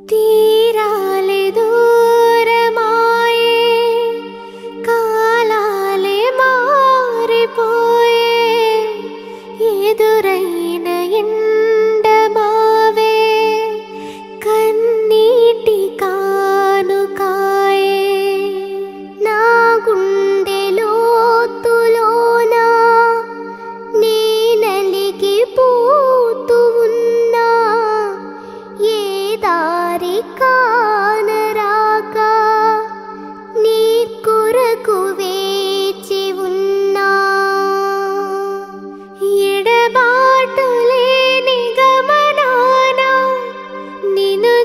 తీరాలే దూరమాయే కాలాలే మారిపోయే ఎదురైన ఎండమావే కన్నీటి కానుకాయే నా గుండె లోతులోన నీ నలిగిపోతూ ఉన్నా ఏ దారి కానరాక నీ కొరకు వేచి ఉన్నా ఎడబాటు లేని గమనాన నిన్ను